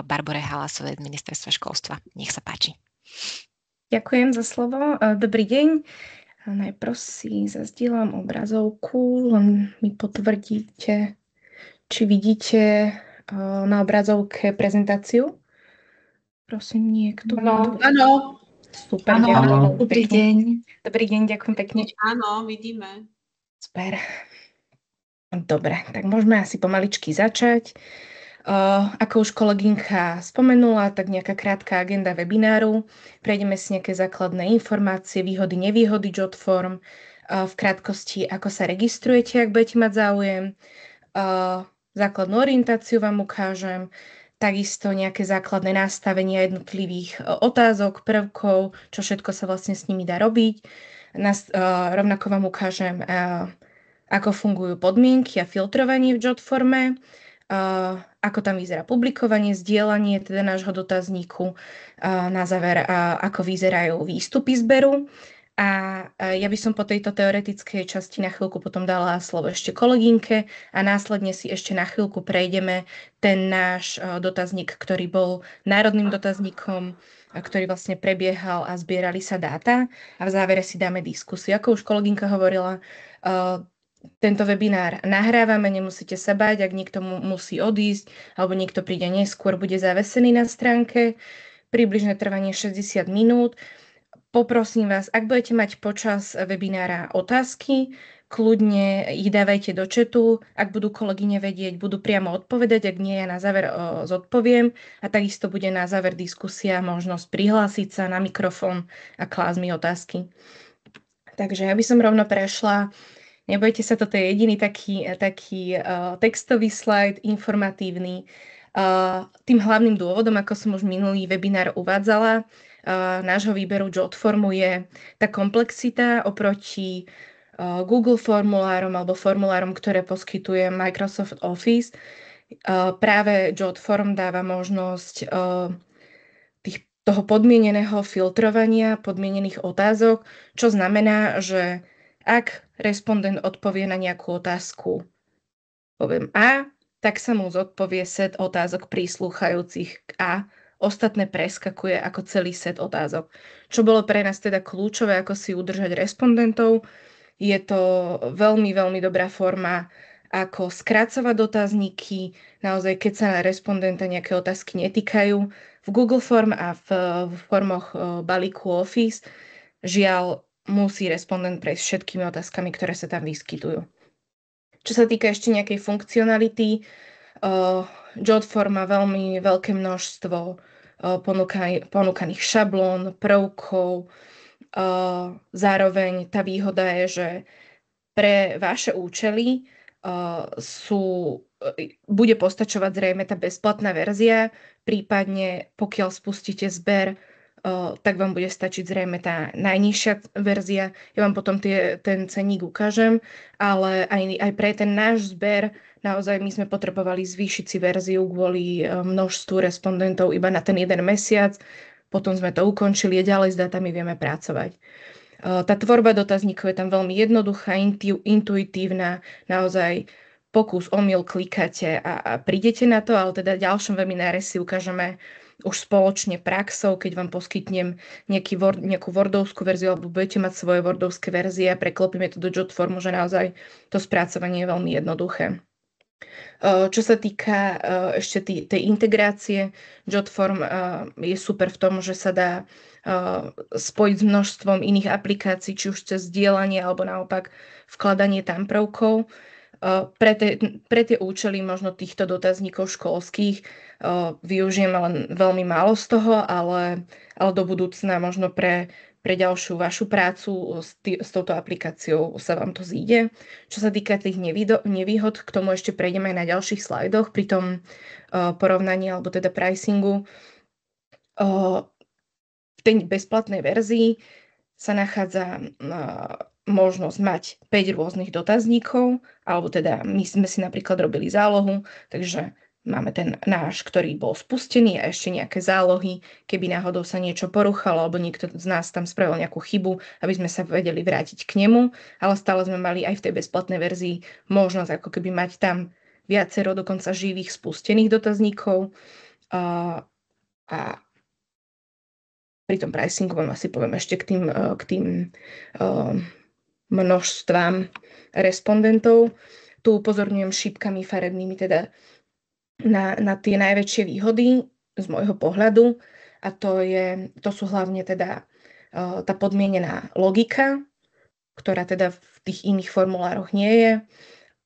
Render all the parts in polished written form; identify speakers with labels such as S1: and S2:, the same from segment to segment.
S1: Barbore Halasovej z Ministerstva školstva. Nech sa páči.
S2: Ďakujem za slovo. Dobrý deň. Najprv si zazdielam obrazovku, len mi potvrdíte, či vidíte na obrazovke prezentáciu. Prosím, niekto.
S3: Áno.
S2: Super,
S3: áno,
S2: ďakujem.
S3: dobrý deň.
S2: Dobrý deň, ďakujem pekne.
S3: Áno, vidíme.
S2: Super. Dobre, tak môžeme asi pomaličky začať. Ako už kolegynka spomenula, tak nejaká krátka agenda webináru. Prejdeme si nejaké základné informácie, výhody, nevýhody JotForm. V krátkosti, ako sa registrujete, ak budete mať záujem. Základnú orientáciu vám ukážem. Takisto nejaké základné nastavenia jednotlivých otázok, prvkov, čo všetko sa vlastne s nimi dá robiť. Rovnako vám ukážem, ako fungujú podmienky a filtrovanie v JotForme, ako tam vyzerá publikovanie, zdieľanie teda nášho dotazníku, na záver, ako vyzerajú výstupy zberu. A ja by som po tejto teoretickej časti na chvíľku potom dala slovo ešte kolegynke a následne si ešte na chvíľku prejdeme ten náš dotazník, ktorý bol národným dotazníkom, ktorý vlastne prebiehal a zbierali sa dáta a v závere si dáme diskusiu. Ako už kolegynka hovorila, tento webinár nahrávame, nemusíte sa báť, ak niekto musí odísť alebo niekto príde neskôr, bude zavesený na stránke. Približné trvanie 60 minút. Poprosím vás, ak budete mať počas webinára otázky, kľudne ich dávajte do chatu. Ak budú kolegyne vedieť, budú priamo odpovedať, ak nie, ja na záver zodpoviem. A takisto bude na záver diskusia, možnosť prihlásiť sa na mikrofón a klásť mi otázky. Takže ja by som rovno prešla. Nebojte sa, toto je jediný taký textový slajd, informatívny. Tým hlavným dôvodom, ako som už minulý webinár uvádzala, nášho výberu JotFormu je tá komplexita oproti Google formulárom alebo formulárom, ktoré poskytuje Microsoft Office. Práve JotForm dáva možnosť toho podmieneného filtrovania, podmienených otázok, čo znamená, že ak respondent odpovie na nejakú otázku, poviem A, tak sa mu zodpovie set otázok príslúchajúcich k A, ostatné preskakuje ako celý set otázok. Čo bolo pre nás teda kľúčové, ako si udržať respondentov. Je to veľmi, veľmi dobrá forma, ako skracovať dotazníky. Naozaj, keď sa na respondenta nejaké otázky netýkajú, v Google Form a v formoch balíku Office, žiaľ, musí respondent prejsť všetkými otázkami, ktoré sa tam vyskytujú. Čo sa týka ešte nejakej funkcionality, JotForm má veľmi veľké množstvo ponúkaných šablón, prvkov. Zároveň tá výhoda je, že pre vaše účely bude postačovať zrejme tá bezplatná verzia, prípadne pokiaľ spustíte zber, tak vám bude stačiť zrejme tá najnižšia verzia. Ja vám potom ten cenník ukážem, ale aj pre ten náš zber naozaj my sme potrebovali zvýšiť si verziu kvôli množstvu respondentov iba na ten jeden mesiac. Potom sme to ukončili a ďalej s dátami vieme pracovať. Tá tvorba dotazníkov je tam veľmi jednoduchá, intuitívna, naozaj pokus, omyl, klikáte a prídete na to, ale teda v ďalšom webináre si ukážeme už spoločne praxou, keď vám poskytnem nejakú wordovskú verziu alebo budete mať svoje wordovské verzie a preklopíme to do JotFormu, že naozaj to spracovanie je veľmi jednoduché. Čo sa týka ešte tej integrácie, JotForm je super v tom, že sa dá spojiť s množstvom iných aplikácií, či už cez zdieľanie alebo naopak vkladanie tam prvkov. Pre tie účely možno týchto dotazníkov školských využijem len veľmi málo z toho, ale do budúcna možno pre ďalšiu vašu prácu s touto aplikáciou sa vám to zíde. Čo sa týka tých nevýhod, k tomu ešte prejdeme aj na ďalších slajdoch pri tom porovnaní alebo teda pricingu. V tej bezplatnej verzii sa nachádza možnosť mať 5 rôznych dotazníkov, alebo teda my sme si napríklad robili zálohu, takže máme ten náš, ktorý bol spustený a ešte nejaké zálohy, keby náhodou sa niečo poruchalo, alebo niekto z nás tam spravil nejakú chybu, aby sme sa vedeli vrátiť k nemu, ale stále sme mali aj v tej bezplatnej verzii možnosť ako keby mať tam viacero dokonca živých spustených dotazníkov. A pri tom pricingu vám asi poviem ešte k tým množstvám respondentov. Tu upozorňujem šípkami farebnými teda na tie najväčšie výhody z môjho pohľadu, a to sú hlavne teda tá podmienená logika, ktorá teda v tých iných formulároch nie je,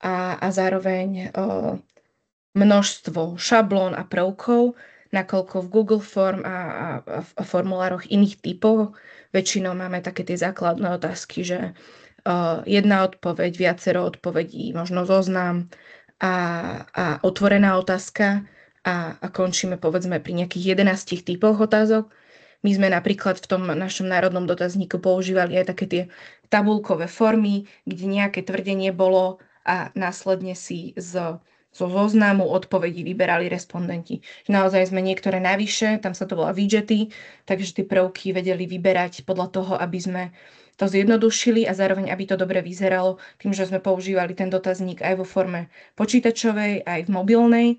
S2: a zároveň množstvo šablón a prvkov, nakoľko v Google Form a v formulároch iných typov väčšinou máme také tie základné otázky, že jedna odpoveď, viacero odpovedí, možno zoznam a otvorená otázka a končíme povedzme pri nejakých 11 typoch otázok. My sme napríklad v tom našom národnom dotazníku používali aj také tie tabuľkové formy, kde nejaké tvrdenie bolo a následne si zo zoznamu odpovedí vyberali respondenti. Naozaj sme niektoré navyše, tam sa to volá widgety, takže tie prvky vedeli vyberať podľa toho, aby sme to zjednodušili a zároveň, aby to dobre vyzeralo, tým, že sme používali ten dotazník aj vo forme počítačovej, aj v mobilnej.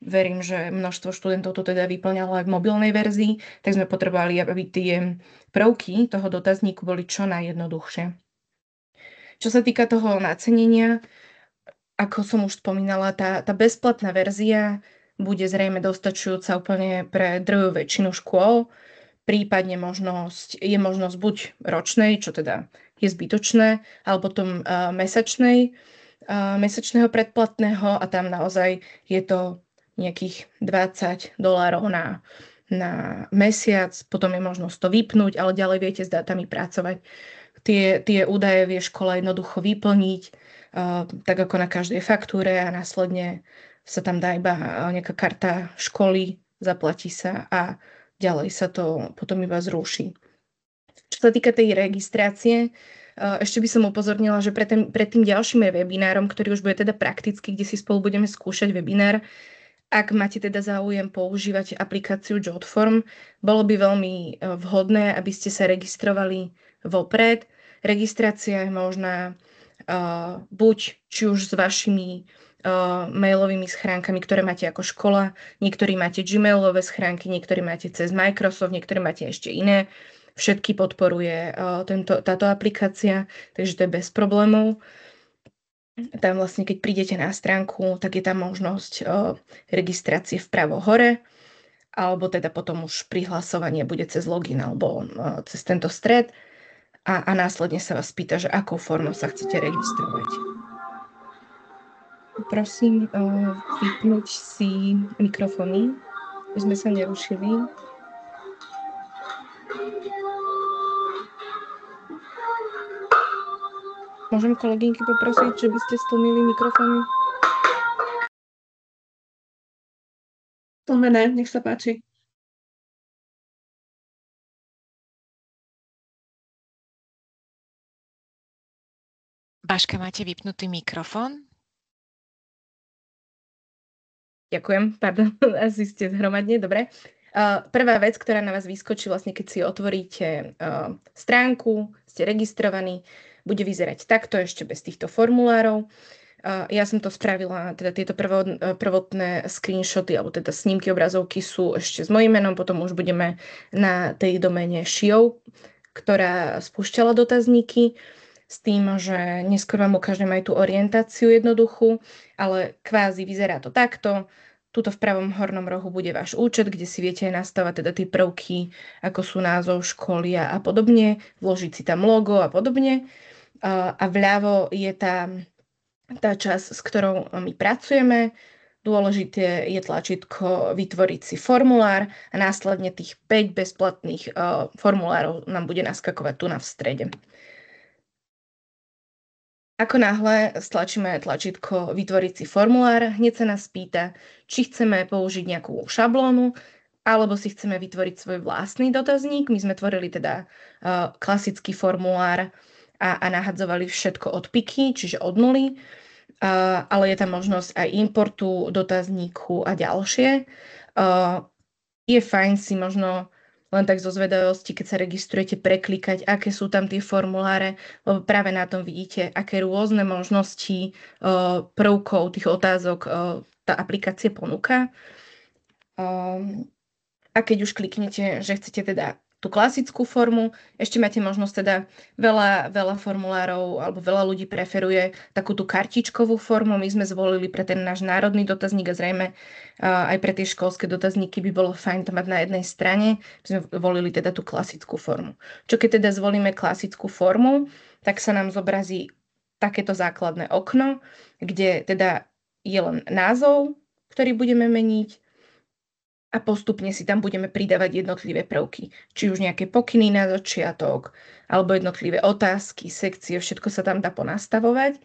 S2: Verím, že množstvo študentov to teda vyplňalo aj v mobilnej verzii, tak sme potrebovali, aby tie prvky toho dotazníku boli čo najjednoduchšie. Čo sa týka toho nacenenia, ako som už spomínala, tá bezplatná verzia bude zrejme dostačujúca úplne pre drvivú väčšinu škôl. Prípadne je možnosť buď ročnej, čo teda je zbytočné, alebo potom mesačného predplatného, a tam naozaj je to nejakých $20 na mesiac, potom je možnosť to vypnúť, ale ďalej viete s dátami pracovať. Tie údaje vie škola jednoducho vyplniť, tak ako na každej faktúre, a následne sa tam dá iba nejaká karta školy, zaplatí sa a ďalej sa to potom iba zruší. Čo sa týka tej registrácie, ešte by som upozornila, že pred tým ďalším webinárom, ktorý už bude teda prakticky, kde si spolu budeme skúšať webinár, ak máte teda záujem používať aplikáciu Jotform, bolo by veľmi vhodné, aby ste sa registrovali vopred. Registrácia je možná buď či už s vašimi mailovými schránkami, ktoré máte ako škola, niektorí máte Gmailové schránky, niektorí máte cez Microsoft, niektorí máte ešte iné. Všetky podporuje táto aplikácia, takže to je bez problémov. Tam vlastne, keď prídete na stránku, tak je tam možnosť registrácie vpravo hore, alebo teda potom už prihlasovanie bude cez login alebo cez tento stred, a následne sa vás pýta, že akou formou sa chcete registrovať. Prosím vypnúť si mikrofóny, aby sme sa nerušili. Môžem kolegynky poprosiť, že by ste stlmili mikrofóny?
S3: Tlmené, nech sa páči.
S1: Baška, máte vypnutý mikrofón?
S2: Ďakujem, pardon, asi ste zhromadne, dobre. Prvá vec, ktorá na vás vyskočí, vlastne keď si otvoríte stránku, ste registrovaní, bude vyzerať takto, ešte bez týchto formulárov. Ja som to spravila, teda tieto prvotné screenshoty, alebo teda snímky, obrazovky sú ešte s mojím menom, potom už budeme na tej doméne Šiov, ktorá spúšťala dotazníky, s tým, že neskôr vám ukážem aj tú orientáciu jednoduchú, ale kvázi vyzerá to takto. Tuto v pravom hornom rohu bude váš účet, kde si viete nastavať teda tie prvky, ako sú názov školy a podobne, vložiť si tam logo a podobne. A vľavo je tá časť, s ktorou my pracujeme. Dôležité je tlačítko vytvoriť si formulár a následne tých 5 bezplatných formulárov nám bude naskakovať tu na v strede. Ako náhle stlačíme tlačítko vytvoriť si formulár, hneď sa nás pýta, či chceme použiť nejakú šablónu, alebo si chceme vytvoriť svoj vlastný dotazník. My sme tvorili teda klasický formulár a nahadzovali všetko od piky, čiže od nuly, ale je tam možnosť aj importu dotazníku a ďalšie. Je fajn si možno len tak zo zvedavosti, keď sa registrujete, preklikať, aké sú tam tie formuláre, lebo práve na tom vidíte, aké rôzne možnosti prvkov tých otázok tá aplikácia ponúka. A keď už kliknete, že chcete teda tú klasickú formu, ešte máte možnosť teda veľa formulárov alebo veľa ľudí preferuje takú tú kartičkovú formu. My sme zvolili pre ten náš národný dotazník a zrejme aj pre tie školské dotazníky by bolo fajn to mať na jednej strane. My sme volili teda tú klasickú formu. Čo keď teda zvolíme klasickú formu, tak sa nám zobrazí takéto základné okno, kde teda je len názov, ktorý budeme meniť, a postupne si tam budeme pridávať jednotlivé prvky. Či už nejaké pokyny na začiatok, alebo jednotlivé otázky, sekcie, všetko sa tam dá ponastavovať.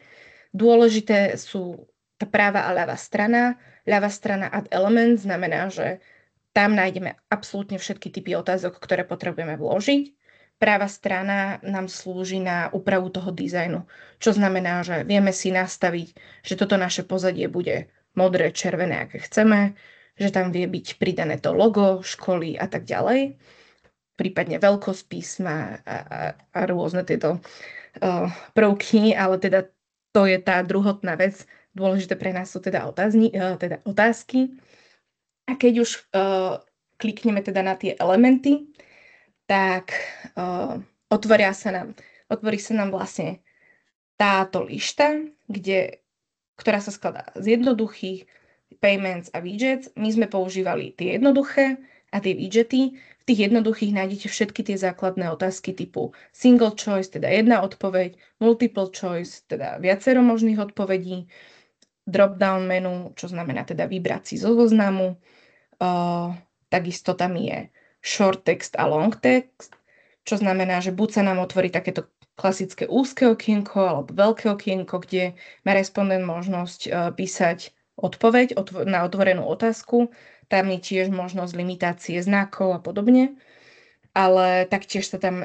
S2: Dôležité sú tá práva a ľavá strana. Ľavá strana add element znamená, že tam nájdeme absolútne všetky typy otázok, ktoré potrebujeme vložiť. Práva strana nám slúži na úpravu toho dizajnu, čo znamená, že vieme si nastaviť, že toto naše pozadie bude modré, červené, aké chceme, že tam vie byť pridané to logo školy a tak ďalej, prípadne veľkosť písma a rôzne tieto prvky, ale teda to je tá druhotná vec. Dôležité pre nás sú teda otázky. A keď už klikneme teda na tie elementy, tak otvorí sa nám vlastne táto lišta, ktorá sa skladá z jednoduchých payments a widgets. My sme používali tie jednoduché a tie widgety. V tých jednoduchých nájdete všetky tie základné otázky typu single choice, teda jedna odpoveď, multiple choice, teda viacero možných odpovedí, drop-down menu, čo znamená teda vybrať si zo zoznamu. Takisto tam je short text a long text, čo znamená, že buď sa nám otvorí takéto klasické úzke okienko alebo veľké okienko, kde má respondent možnosť písať odpoveď na otvorenú otázku. Tam je tiež možnosť limitácie znakov a podobne. Ale taktiež sa tam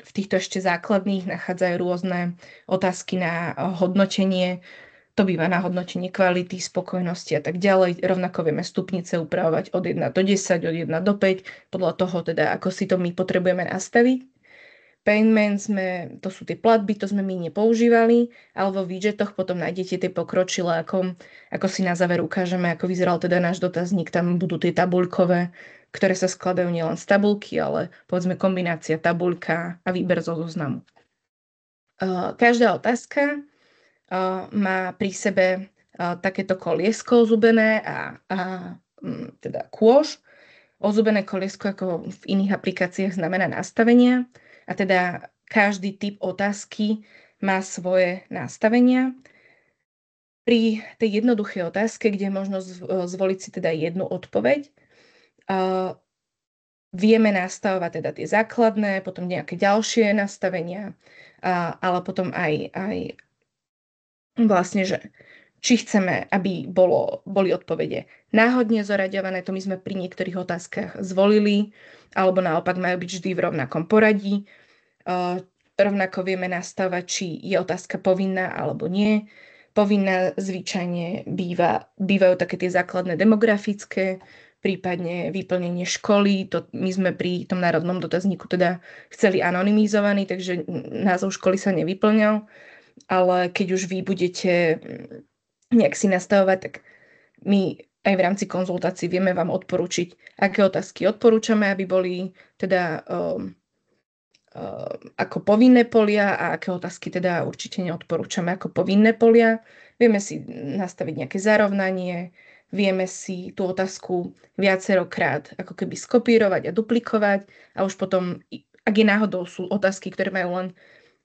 S2: v týchto ešte základných nachádzajú rôzne otázky na hodnotenie. To býva na hodnotenie kvality, spokojnosti a tak ďalej. Rovnako vieme stupnice upravovať od 1 do 10, od 1 do 5, podľa toho teda, ako si to my potrebujeme nastaviť. Payments to sú tie platby, to sme my nepoužívali, ale vo widgetoch potom nájdete tie pokročilé, ako si na záver ukážeme, ako vyzeral teda náš dotazník. Tam budú tie tabuľkové, ktoré sa skladajú nielen z tabuľky, ale povedzme kombinácia tabuľka a výber zo zoznamu. Každá otázka má pri sebe takéto koliesko ozubené a teda kôž. Ozubené koliesko ako v iných aplikáciách znamená nastavenia. A teda každý typ otázky má svoje nastavenia. Pri tej jednoduchej otázke, kde je možnosť zvoliť si teda jednu odpoveď, vieme nastavovať teda tie základné, potom nejaké ďalšie nastavenia, ale potom aj vlastne, že či chceme, aby boli odpovede náhodne zoraďované, to my sme pri niektorých otázkach zvolili, alebo naopak majú byť vždy v rovnakom poradí. Rovnako vieme nastavať, či je otázka povinná alebo nie. Povinná zvyčajne bývajú také tie základné demografické, prípadne vyplnenie školy. My sme pri tom národnom dotazníku teda chceli anonymizovaný, takže názov školy sa nevyplňal. Ale keď už vy budete nejak si nastavovať, tak my aj v rámci konzultácií vieme vám odporučiť, aké otázky odporúčame, aby boli teda ako povinné polia a aké otázky teda určite neodporúčame ako povinné polia. Vieme si nastaviť nejaké zarovnanie, vieme si tú otázku viacerokrát ako keby skopírovať a duplikovať a už potom, ak je náhodou sú otázky, ktoré majú len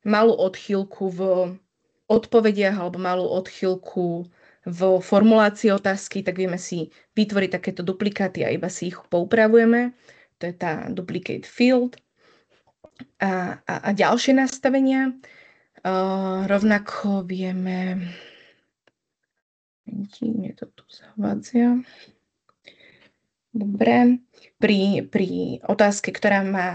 S2: malú odchýlku v odpovediach alebo malú odchýlku v formulácii otázky, tak vieme si vytvoriť takéto duplikáty a iba si ich poupravujeme. To je tá duplicate field. A ďalšie nastavenia. Rovnako vieme... Mne to tu zavadzia. Dobre. Pri otázke, ktorá má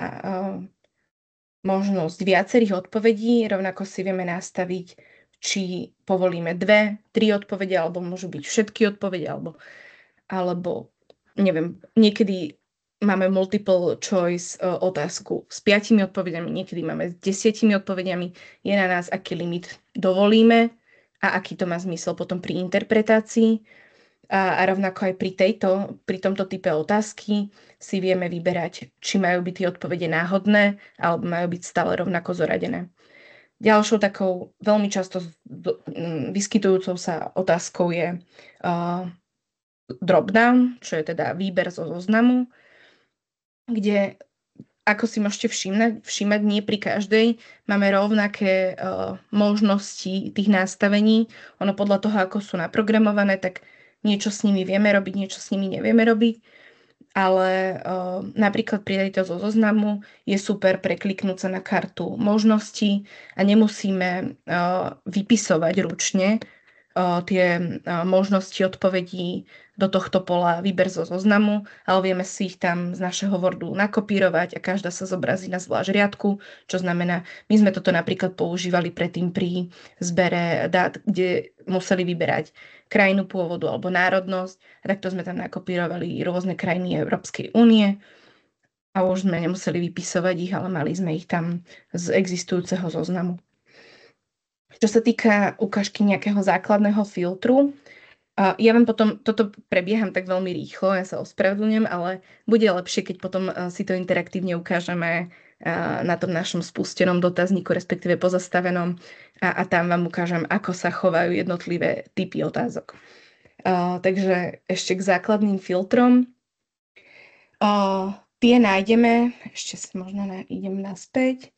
S2: možnosť viacerých odpovedí, rovnako si vieme nastaviť, či povolíme 2, 3 odpovede, alebo môžu byť všetky odpovede, alebo neviem, niekedy máme multiple choice otázku s 5 odpovediami, niekedy máme s 10 odpovediami. Je na nás, aký limit dovolíme a aký to má zmysel potom pri interpretácii. A rovnako aj pri tomto type otázky si vieme vyberať, či majú byť tie odpovede náhodné, alebo majú byť stále rovnako zoradené. Ďalšou takou veľmi často vyskytujúcou sa otázkou je drop-down, čo je teda výber zo zoznamu, kde, ako si môžete všímať, nie pri každej máme rovnaké možnosti tých nastavení. Ono podľa toho, ako sú naprogramované, tak niečo s nimi vieme robiť, niečo s nimi nevieme robiť. Ale napríklad pri tejto zo zoznamu je super prekliknúť sa na kartu možností a nemusíme vypisovať ručne tie možnosti odpovedí do tohto pola výber zo zoznamu, ale vieme si ich tam z našeho Wordu nakopírovať a každá sa zobrazí na zvlášť riadku, čo znamená, my sme toto napríklad používali predtým pri zbere dát, kde museli vyberať krajinu pôvodu alebo národnosť, a takto sme tam nakopírovali rôzne krajiny Európskej únie a už sme nemuseli vypisovať ich, ale mali sme ich tam z existujúceho zoznamu. Čo sa týka ukážky nejakého základného filtru, ja vám potom, toto prebieham tak veľmi rýchlo, ja sa ospravedlňujem, ale bude lepšie, keď potom si to interaktívne ukážeme na tom našom spustenom dotazníku, respektíve pozastavenom, a tam vám ukážem, ako sa chovajú jednotlivé typy otázok. Takže ešte k základným filtrom. Tie nájdeme, ešte si možno idem naspäť.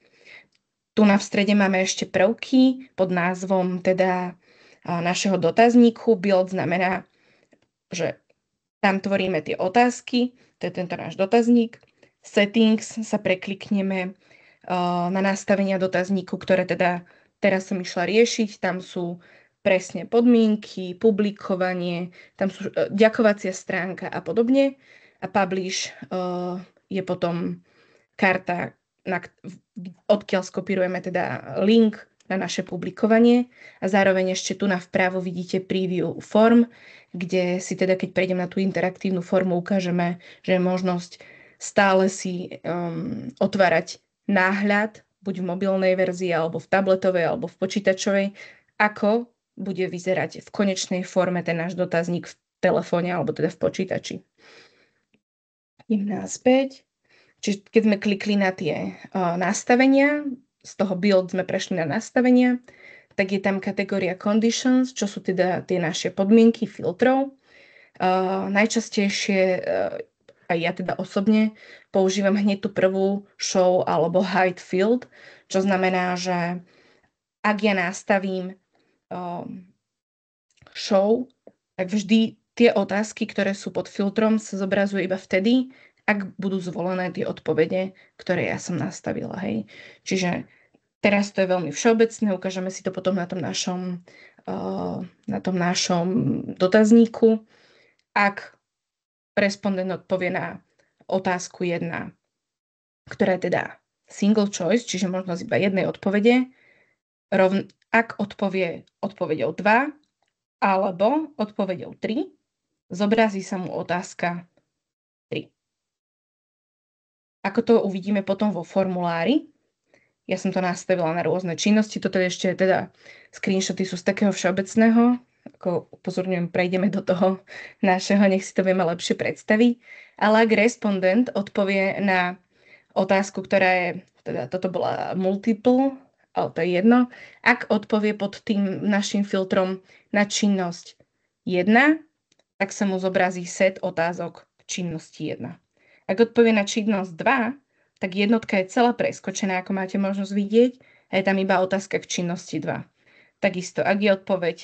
S2: Tu v strede máme ešte prvky pod názvom teda našeho dotazníku. Build znamená, že tam tvoríme tie otázky, to je tento náš dotazník. Settings sa preklikneme na nastavenia dotazníku, ktoré teda teraz som išla riešiť. Tam sú presne podmienky, publikovanie, tam sú ďakovacia stránka a podobne. A publish je potom karta, odkiaľ skopírujeme teda link na naše publikovanie, a zároveň ešte tu vpravo vidíte preview form, kde si teda, keď prejdem na tú interaktívnu formu, ukážeme, že je možnosť stále si otvárať náhľad, buď v mobilnej verzii, alebo v tabletovej, alebo v počítačovej, ako bude vyzerať v konečnej forme ten náš dotazník v telefóne, alebo teda v počítači. Idem naspäť. Čiže keď sme klikli na tie nastavenia, z toho build sme prešli na nastavenia, tak je tam kategória conditions, čo sú teda tie naše podmienky filtrov. Najčastejšie, aj ja teda osobne, používam hneď tú prvú show alebo hide field, čo znamená, že ak ja nastavím show, tak vždy tie otázky, ktoré sú pod filtrom, sa zobrazujú iba vtedy, ak budú zvolené tie odpovede, ktoré ja som nastavila. Hej. Čiže teraz to je veľmi všeobecné, ukážeme si to potom na tom našom dotazníku. Ak respondent odpovie na otázku 1, ktorá je teda single choice, čiže možnosť iba jednej odpovede, ak odpovie odpoveďou 2 alebo odpoveďou 3, zobrazí sa mu otázka 3. Ako to uvidíme potom vo formulári, ja som to nastavila na rôzne činnosti, toto je ešte teda screenshoty sú z takého všeobecného, ako upozorňujem, prejdeme do toho našeho, nech si to vieme lepšie predstaviť, ale ak respondent odpovie na otázku, ktorá je, teda toto bola multiple, ale to je jedno, ak odpovie pod tým našim filtrom na činnosť 1, tak sa mu zobrazí set otázok k činnosti 1. Ak odpovie na činnosť 2, tak jednotka je celá preskočená, ako máte možnosť vidieť, a je tam iba otázka k činnosti 2. Takisto, ak je odpoveď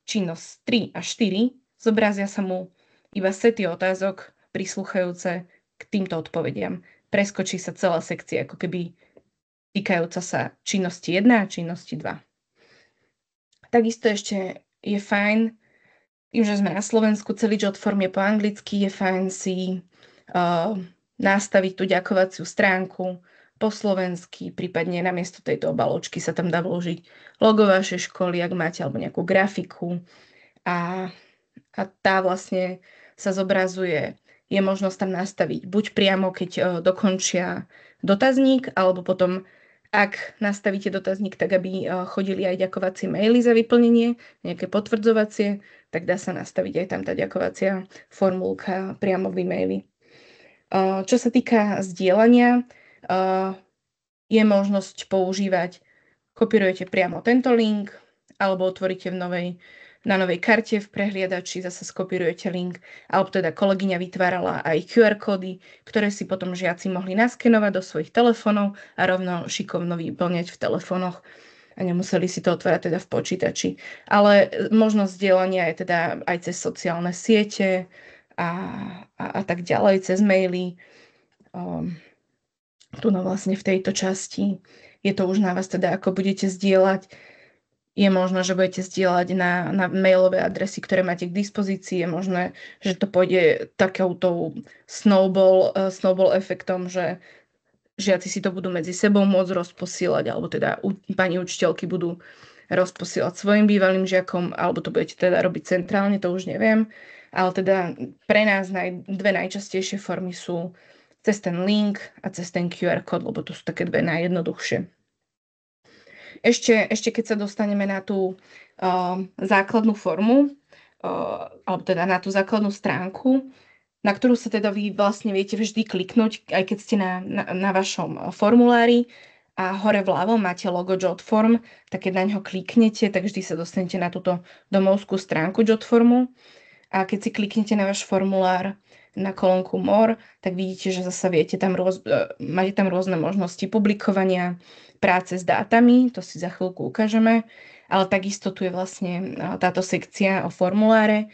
S2: činnosť 3 a 4, zobrazia sa mu iba sety otázok prislúchajúce k týmto odpovediam. Preskočí sa celá sekcia, ako keby týkajúca sa činnosti 1 a činnosti 2. Takisto ešte je fajn, tým, že sme na Slovensku, celý job form je po anglicky, je fajn si nastaviť tú ďakovaciu stránku po slovensky, prípadne namiesto tejto obaločky sa tam dá vložiť logo vašej školy, ak máte, alebo nejakú grafiku, a tá vlastne sa zobrazuje. Je možnosť tam nastaviť buď priamo, keď dokončia dotazník, alebo potom, Ak nastavíte dotazník tak, aby chodili aj ďakovacie maily za vyplnenie, nejaké potvrdzovacie, tak dá sa nastaviť aj tam tá ďakovacia formulka priamo v e-maili. Čo sa týka zdieľania, je možnosť používať, kopírujete priamo tento link, alebo otvoríte na novej karte v prehliadači, zase skopírujete link, alebo teda kolegyňa vytvárala aj QR kódy, ktoré si potom žiaci mohli naskenovať do svojich telefónov a rovno šikovno vyplňať v telefónoch a nemuseli si to otvárať teda v počítači. Ale možnosť zdieľania je teda aj cez sociálne siete a tak ďalej, cez maily. Tu vlastne v tejto časti je to už na vás teda, ako budete zdieľať. Je možné, že budete zdieľať na mailové adresy, ktoré máte k dispozícii. Je možné, že to pôjde takouto snowball efektom, že žiaci si to budú medzi sebou môcť rozposielať, alebo teda pani učiteľky budú rozposielať svojim bývalým žiakom, alebo to budete teda robiť centrálne, to už neviem. Ale teda pre nás dve najčastejšie formy sú cez ten link a cez ten QR kód, lebo to sú také dve najjednoduchšie. Ešte keď sa dostaneme na tú základnú formu, alebo teda na tú základnú stránku, na ktorú sa teda vy vlastne viete vždy kliknúť, aj keď ste na vašom formulári a hore vľavo máte logo JotForm, tak keď na ňo kliknete, tak vždy sa dostanete na túto domovskú stránku JotFormu. A keď si kliknete na váš formulár na kolónku More, tak vidíte, že zasa máte tam rôzne možnosti publikovania, práce s dátami, to si za chvíľku ukážeme, ale takisto tu je vlastne táto sekcia o formuláre,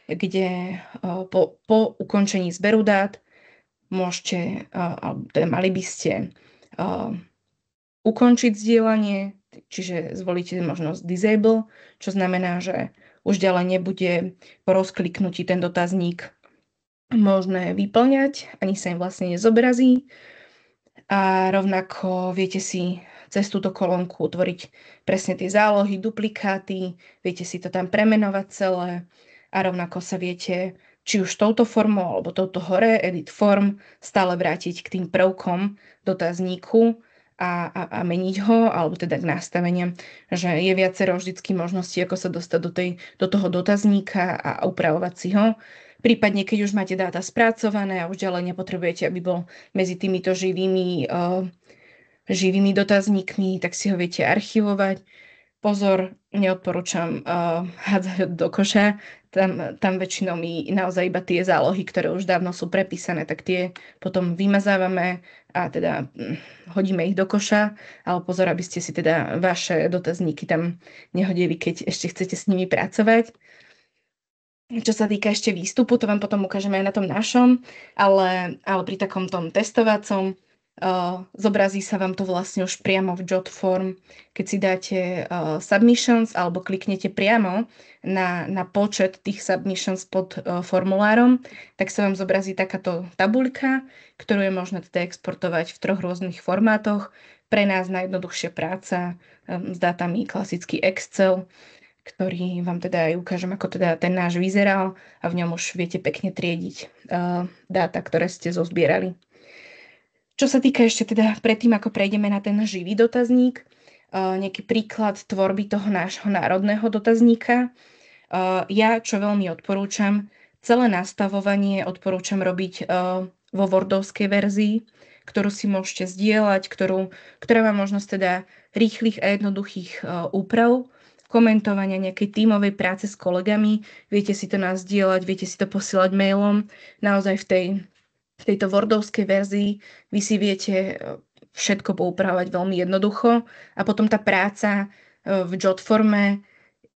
S2: kde po ukončení zberu dát môžete, teda mali by ste ukončiť zdieľanie, čiže zvolíte možnosť Disable, čo znamená, že už ďalej nebude po rozkliknutí ten dotazník možné vyplňať, ani sa im vlastne nezobrazí. A rovnako viete si cez túto kolónku utvoriť presne tie zálohy, duplikáty, viete si to tam premenovať celé a rovnako sa viete či už touto formou alebo touto hore, edit form, stále vrátiť k tým prvkom dotazníku a meniť ho, alebo teda k nastaveniam, že je viacero vždycky možností, ako sa dostať do toho dotazníka a upravovať si ho. Prípadne, keď už máte dáta spracované a už ďalej nepotrebujete, aby bol medzi týmito živými dotazníkmi, tak si ho viete archivovať. Pozor, neodporúčam hádzať do koša. Tam väčšinou my naozaj iba tie zálohy, ktoré už dávno sú prepísané, tak tie potom vymazávame a teda hodíme ich do koša. Ale pozor, aby ste si teda vaše dotazníky tam nehodili, keď ešte chcete s nimi pracovať. Čo sa týka ešte výstupu, to vám potom ukážeme aj na tom našom, ale pri takom tom testovacom zobrazí sa vám to vlastne už priamo v JotForm. Keď si dáte submissions alebo kliknete priamo na počet tých submissions pod formulárom, tak sa vám zobrazí takáto tabuľka, ktorú je možné teda exportovať v 3 rôznych formátoch. Pre nás najjednoduchšia práca s dátami klasický Excel, ktorý vám teda aj ukážem, ako teda ten náš vyzeral a v ňom už viete pekne triediť dáta, ktoré ste zozbierali. Čo sa týka ešte teda predtým, ako prejdeme na ten živý dotazník, nejaký príklad tvorby toho nášho národného dotazníka. Ja, čo veľmi odporúčam, celé nastavovanie odporúčam robiť vo Wordovskej verzii, ktorú si môžete zdieľať, ktorá má možnosť teda rýchlych a jednoduchých úprav, komentovania, nejakej tímovej práce s kolegami. Viete si to nazdieľať, viete si to posielať mailom. Naozaj v tejto Wordovskej verzii vy si viete všetko poupravovať veľmi jednoducho a potom tá práca v JotForme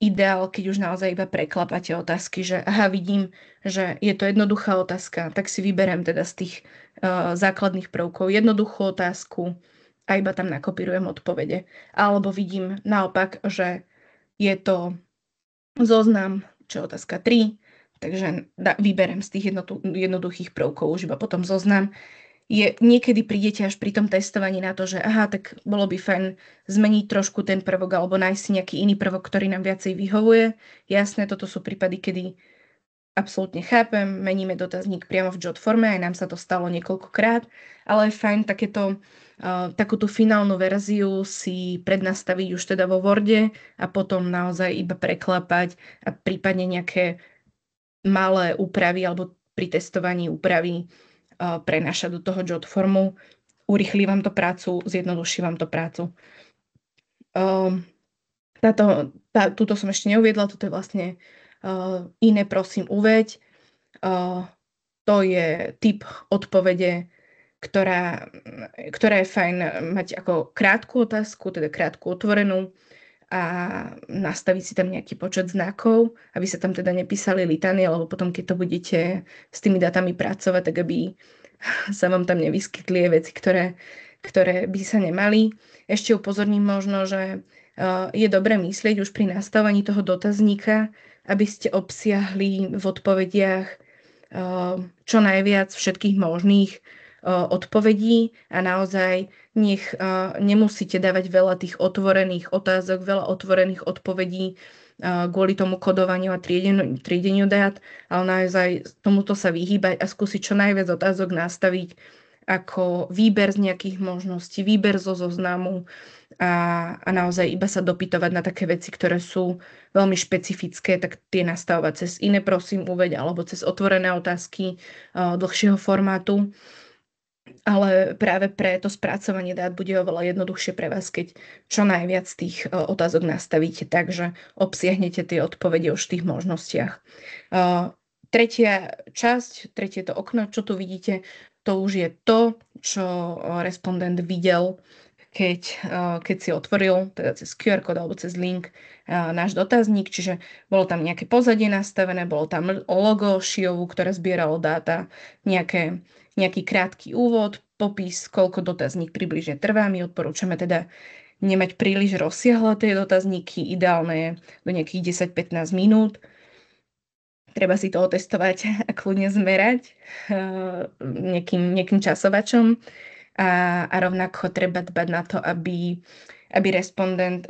S2: ideál, keď už naozaj iba preklapáte otázky, že vidím, že je to jednoduchá otázka, tak si vyberiem teda z tých základných prvkov jednoduchú otázku a iba tam nakopírujem odpovede. Alebo vidím naopak, že je to zoznam, čo je otázka 3, takže vyberem z tých jednoduchých prvkov už iba potom zoznam. Niekedy prídete až pri tom testovaní na to, že tak bolo by fajn zmeniť trošku ten prvok alebo nájsť si nejaký iný prvok, ktorý nám viacej vyhovuje. Jasné, toto sú prípady, kedy absolútne chápem, meníme dotazník priamo v JotForme, aj nám sa to stalo niekoľkokrát, ale je fajn takéto takú tú finálnu verziu si prednastaviť už teda vo Worde a potom naozaj iba preklapať a prípadne nejaké malé úpravy alebo pri testovaní úpravy prenášať do toho Jotformu. Urýchli vám to prácu, zjednoduší vám to prácu. Túto som ešte neuviedla, toto je vlastne iné, prosím, uveď. To je typ odpovede, ktorá je fajn mať ako krátku otázku, teda krátku otvorenú a nastaviť si tam nejaký počet znakov, aby sa tam teda nepísali litánie, lebo potom, keď to budete s tými dátami pracovať, tak aby sa vám tam nevyskytli veci, ktoré by sa nemali. Ešte upozorním možno, že je dobré myslieť už pri nastavení toho dotazníka, aby ste obsiahli v odpovediach čo najviac všetkých možných odpovedí a naozaj nemusíte dávať veľa tých otvorených otázok, veľa otvorených odpovedí kvôli tomu kodovaniu a triedeniu dát, ale naozaj tomuto sa vyhýbať a skúsiť čo najviac otázok nastaviť ako výber z nejakých možností, výber zo zoznamu a naozaj iba sa dopytovať na také veci, ktoré sú veľmi špecifické, tak tie nastavovať cez iné, prosím, uveď, alebo cez otvorené otázky dlhšieho formátu. Ale práve pre to spracovanie dát bude oveľa jednoduchšie pre vás, keď čo najviac tých otázok nastavíte, takže obsiahnete tie odpovede už v tých možnostiach. Tretie to okno, čo tu vidíte, to už je to, čo respondent videl, keď si otvoril teda cez QR kód alebo cez link náš dotazník, čiže bolo tam nejaké pozadie nastavené, bolo tam logo Šiovu, ktoré zbieralo dáta, nejaký krátky úvod, popis, koľko dotazník približne trvá. My odporúčame teda nemať príliš rozsiahle tie dotazníky, ideálne je do nejakých 10-15 minút. Treba si to otestovať a kľudne zmerať nejakým časovačom. A rovnako treba dbať na to, aby respondent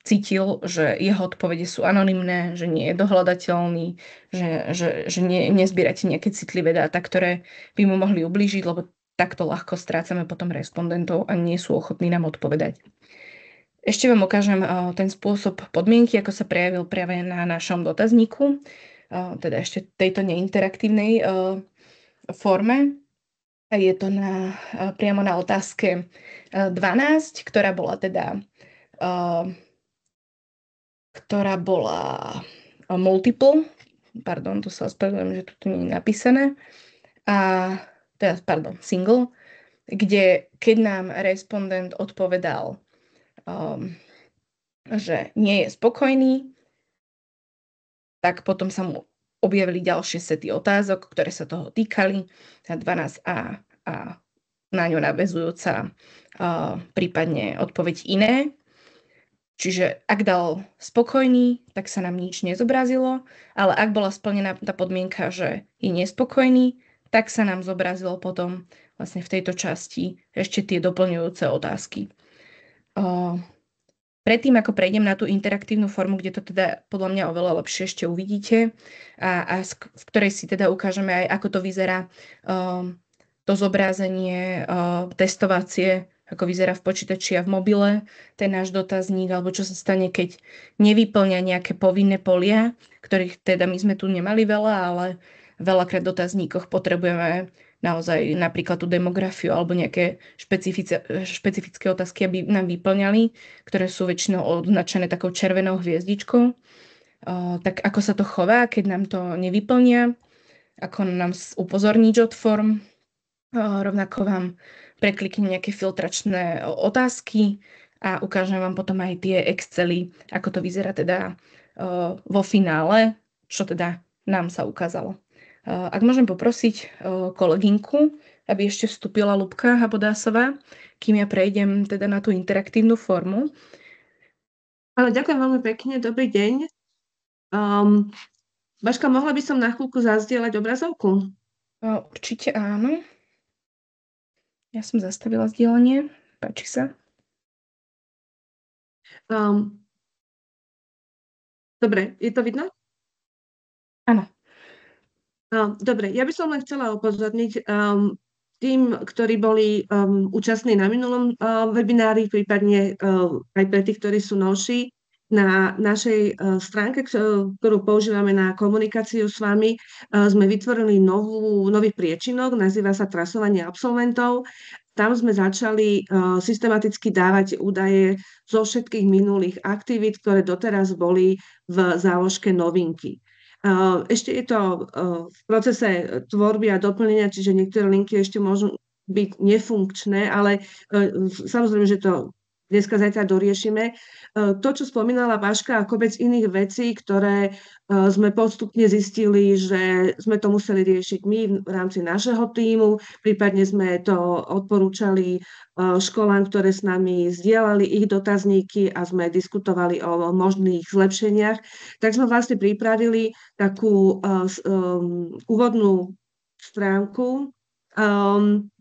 S2: cítil, že jeho odpovede sú anonymné, že nie je dohľadateľný, že nezbierate nejaké citlivé dáta, ktoré by mu mohli ublížiť, lebo takto ľahko strácame potom respondentov a nie sú ochotní nám odpovedať. Ešte vám ukážem ten spôsob podmienky, ako sa prejavil práve na našom dotazníku, teda ešte tejto neinteraktívnej forme. Je to priamo na otázke 12, ktorá bola multiple, pardon, to sa ospravedlňujem, že tu nie je napísané, single, kde keď nám respondent odpovedal, že nie je spokojný, tak potom sa mu objavili ďalšie sety otázok, ktoré sa toho týkali, 12a a na ňu naväzujúca prípadne odpoveď iné. Čiže ak dal spokojný, tak sa nám nič nezobrazilo, ale ak bola splnená tá podmienka, že je nespokojný, tak sa nám zobrazilo potom vlastne v tejto časti ešte tie doplňujúce otázky. Predtým, ako prejdem na tú interaktívnu formu, kde to teda podľa mňa oveľa lepšie ešte uvidíte a v ktorej si teda ukážeme aj, ako to vyzerá to zobrazenie testovacie, ako vyzerá v počítači a v mobile, ten náš dotazník, alebo čo sa stane, keď nevyplňa nejaké povinné polia, ktorých teda my sme tu nemali veľa, ale veľakrát v dotazníkoch potrebujeme naozaj napríklad tú demografiu alebo nejaké špecifické otázky, aby nám vyplňali, ktoré sú väčšinou označené takou červenou hviezdičkou. Tak ako sa to chová, keď nám to nevyplnia, ako nám upozorní Jotform. Rovnako vám prekliknem nejaké filtračné otázky a ukážem vám potom aj tie Excely, ako to vyzerá teda vo finále, čo teda nám sa ukázalo. Ak môžem poprosiť kolegynku, aby ešte vstúpila Ľubka Habodásová, kým ja prejdem teda na tú interaktívnu formu.
S3: Ďakujem veľmi pekne, dobrý deň. Baška, mohla by som na chvíľku zazdieľať obrazovku?
S2: Určite áno. Ja som zastavila zdieľanie, páči sa.
S3: Dobre, je to vidno?
S2: Áno.
S3: Dobre, ja by som len chcela upozorniť, tým, ktorí boli účastní na minulom webinári, prípadne aj pre tých, ktorí sú novší, na našej stránke, ktorú používame na komunikáciu s vami, sme vytvorili nový priečinok, nazýva sa Trasovanie absolventov. Tam sme začali systematicky dávať údaje zo všetkých minulých aktivít, ktoré doteraz boli v záložke novinky. Ešte je to v procese tvorby a doplnenia, čiže niektoré linky ešte môžu byť nefunkčné, ale samozrejme, že to dneska zajtra doriešime. To, čo spomínala Baška a kopec iných vecí, ktoré sme postupne zistili, že sme to museli riešiť my v rámci našeho tímu, prípadne sme to odporúčali školám, ktoré s nami zdieľali ich dotazníky a sme diskutovali o možných zlepšeniach, tak sme vlastne pripravili takú úvodnú stránku,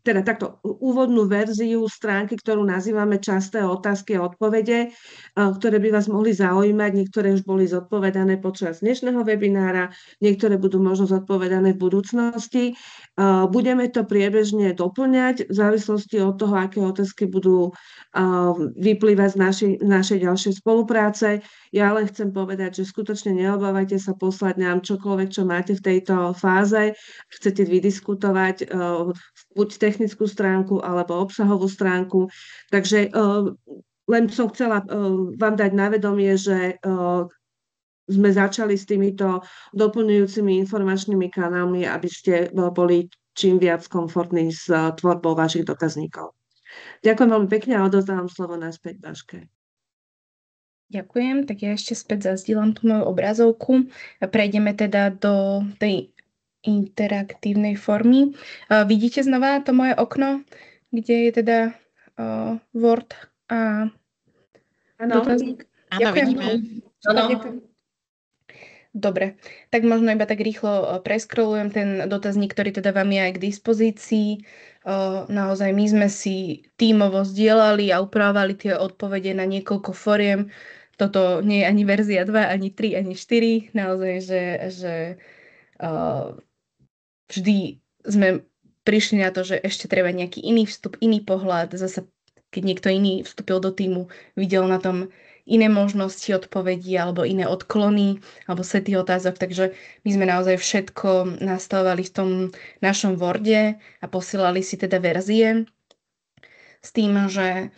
S3: teda takto úvodnú verziu stránky, ktorú nazývame Časté otázky a odpovede, ktoré by vás mohli zaujímať. Niektoré už boli zodpovedané počas dnešného webinára, niektoré budú možno zodpovedané v budúcnosti. Budeme to priebežne doplňať v závislosti od toho, aké otázky budú vyplývať z našej ďalšej spolupráce. Ja len chcem povedať, že skutočne neobávajte sa poslať nám čokoľvek, čo máte v tejto fáze. Chcete vydiskutovať buď technickú stránku alebo obsahovú stránku. Takže len som chcela vám dať na vedomie, že sme začali s týmito doplňujúcimi informačnými kanálmi, aby ste boli čím viac komfortní s tvorbou vašich dotazníkov. Ďakujem veľmi pekne a odovzdávam slovo naspäť Baške.
S2: Ďakujem, tak ja ešte späť zazdielam tú moju obrazovku. Prejdeme teda do tej interaktívnej formy. Vidíte znova to moje okno, kde je teda Word a dotazník?
S1: Áno, vidíme.
S2: Dobre, tak možno iba tak rýchlo preskrolujem ten dotazník, ktorý teda vám je aj k dispozícii. Naozaj my sme si tímovo zdieľali a upravovali tie odpovede na niekoľko foriem. Toto nie je ani verzia 2, ani 3, ani 4. Naozaj, že vždy sme prišli na to, že ešte treba nejaký iný vstup, iný pohľad. Zase, keď niekto iný vstúpil do tímu, videl na tom iné možnosti odpovedí alebo iné odklony alebo sety otázok. Takže my sme naozaj všetko nastavovali v tom našom Worde a posielali si teda verzie s tým, že